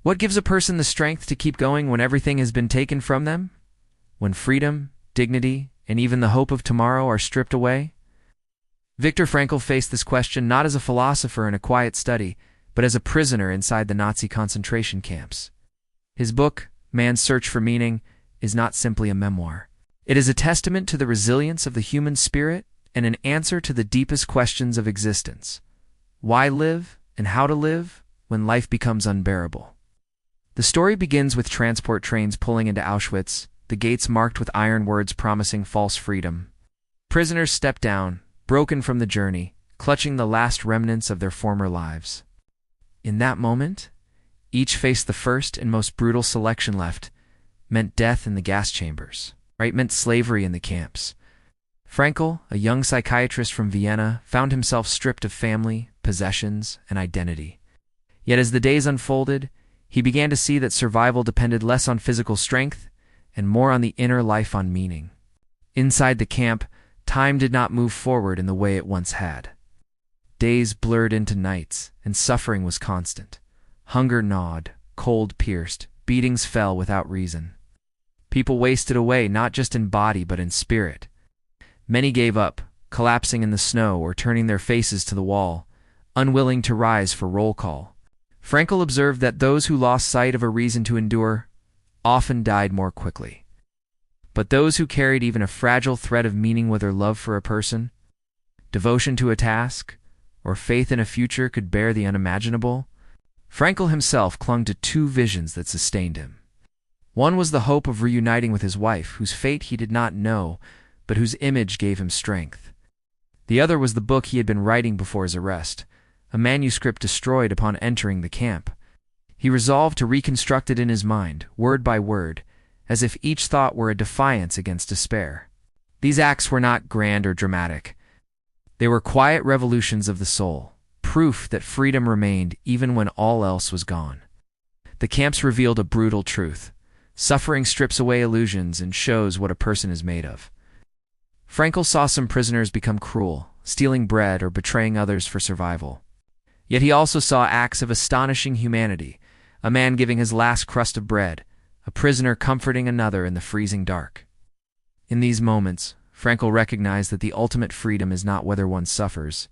What gives a person the strength to keep going when everything has been taken from them? When freedom, dignity, and even the hope of tomorrow are stripped away? Viktor Frankl faced this question not as a philosopher in a quiet study, but as a prisoner inside the Nazi concentration camps. His book, Man's Search for Meaning, is not simply a memoir. It is a testament to the resilience of the human spirit and an answer to the deepest questions of existence. Why live and how to live when life becomes unbearable? The story begins with transport trains pulling into Auschwitz, the gates marked with iron words promising false freedom. Prisoners step down, broken from the journey, clutching the last remnants of their former lives. In that moment, each faced the first and most brutal selection left, meant death in the gas chambers, meant slavery in the camps. Frankl, a young psychiatrist from Vienna, found himself stripped of family, possessions, and identity. Yet as the days unfolded, he began to see that survival depended less on physical strength and more on the inner life on meaning. Inside the camp, time did not move forward in the way it once had. Days blurred into nights, and suffering was constant. Hunger gnawed, cold pierced, beatings fell without reason. People wasted away not just in body but in spirit. Many gave up, collapsing in the snow or turning their faces to the wall, unwilling to rise for roll call. Frankl observed that those who lost sight of a reason to endure often died more quickly. But those who carried even a fragile thread of meaning, whether love for a person, devotion to a task, or faith in a future could bear the unimaginable. Frankl himself clung to two visions that sustained him. One was the hope of reuniting with his wife, whose fate he did not know, but whose image gave him strength. The other was the book he had been writing before his arrest, a manuscript destroyed upon entering the camp. He resolved to reconstruct it in his mind, word by word, as if each thought were a defiance against despair. These acts were not grand or dramatic. They were quiet revolutions of the soul, proof that freedom remained even when all else was gone. The camps revealed a brutal truth. Suffering strips away illusions and shows what a person is made of. Frankl saw some prisoners become cruel, stealing bread or betraying others for survival. Yet he also saw acts of astonishing humanity, a man giving his last crust of bread, a prisoner comforting another in the freezing dark. In these moments, Frankl recognized that the ultimate freedom is not whether one suffers,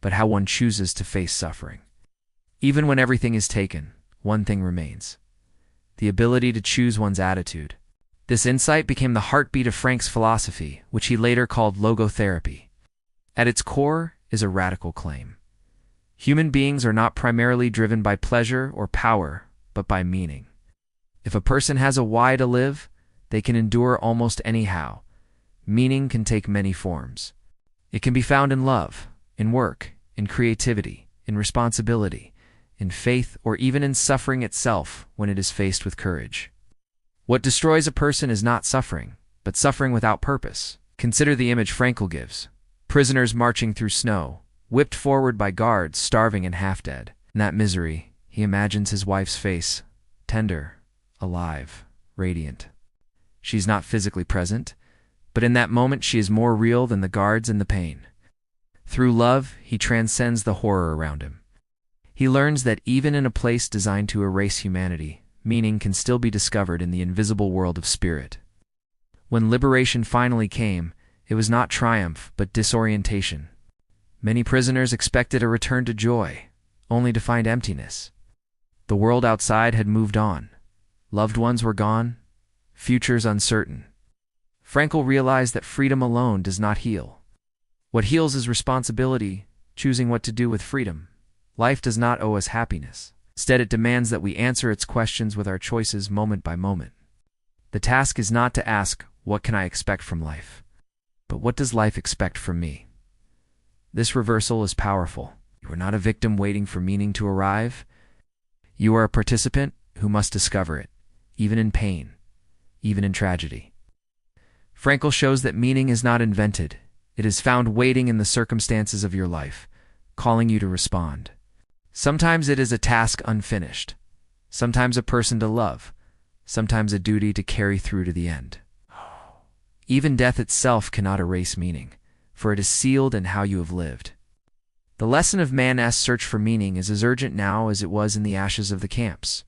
but how one chooses to face suffering. Even when everything is taken, one thing remains: the ability to choose one's attitude. This insight became the heartbeat of Frankl's philosophy, which he later called logotherapy. At its core is a radical claim. Human beings are not primarily driven by pleasure or power, but by meaning. If a person has a why to live, they can endure almost anyhow. Meaning can take many forms. It can be found in love, in work, in creativity, in responsibility, in faith, or even in suffering itself when it is faced with courage. What destroys a person is not suffering, but suffering without purpose. Consider the image Frankl gives. Prisoners marching through snow, whipped forward by guards, starving and half-dead. In that misery, he imagines his wife's face, tender, alive, radiant. She's not physically present, but in that moment she is more real than the guards and the pain. Through love, he transcends the horror around him. He learns that even in a place designed to erase humanity, meaning can still be discovered in the invisible world of spirit. When liberation finally came, it was not triumph, but disorientation. Many prisoners expected a return to joy, only to find emptiness. The world outside had moved on. Loved ones were gone, futures uncertain. Frankl realized that freedom alone does not heal. What heals is responsibility, choosing what to do with freedom. Life does not owe us happiness. Instead, it demands that we answer its questions with our choices moment by moment. The task is not to ask, what can I expect from life? But what does life expect from me? This reversal is powerful. You are not a victim waiting for meaning to arrive. You are a participant who must discover it, even in pain, even in tragedy. Frankl shows that meaning is not invented. It is found waiting in the circumstances of your life, calling you to respond. Sometimes it is a task unfinished, sometimes a person to love, sometimes a duty to carry through to the end. Even death itself cannot erase meaning, for it is sealed in how you have lived. The lesson of man's search for meaning is as urgent now as it was in the ashes of the camps.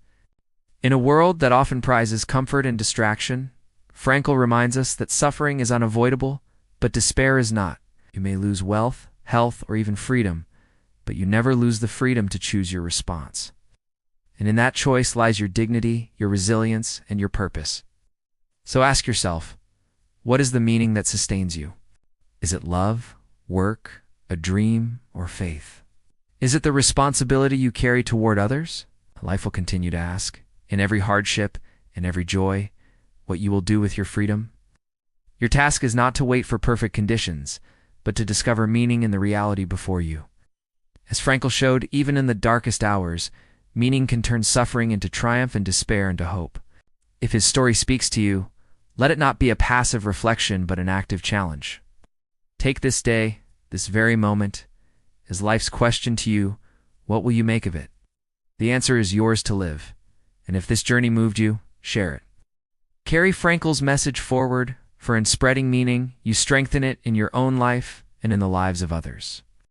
In a world that often prizes comfort and distraction, Frankl reminds us that suffering is unavoidable, but despair is not. You may lose wealth, health, or even freedom, but you never lose the freedom to choose your response. And in that choice lies your dignity, your resilience, and your purpose. So ask yourself, what is the meaning that sustains you? Is it love, work, a dream, or faith? Is it the responsibility you carry toward others? Life will continue to ask, in every hardship, in every joy, what you will do with your freedom. Your task is not to wait for perfect conditions, but to discover meaning in the reality before you. As Frankl showed, even in the darkest hours, meaning can turn suffering into triumph and despair into hope. If his story speaks to you, let it not be a passive reflection but an active challenge. Take this day, this very moment, as life's question to you, what will you make of it? The answer is yours to live, and if this journey moved you, share it. Carry Frankl's message forward, for in spreading meaning, you strengthen it in your own life and in the lives of others.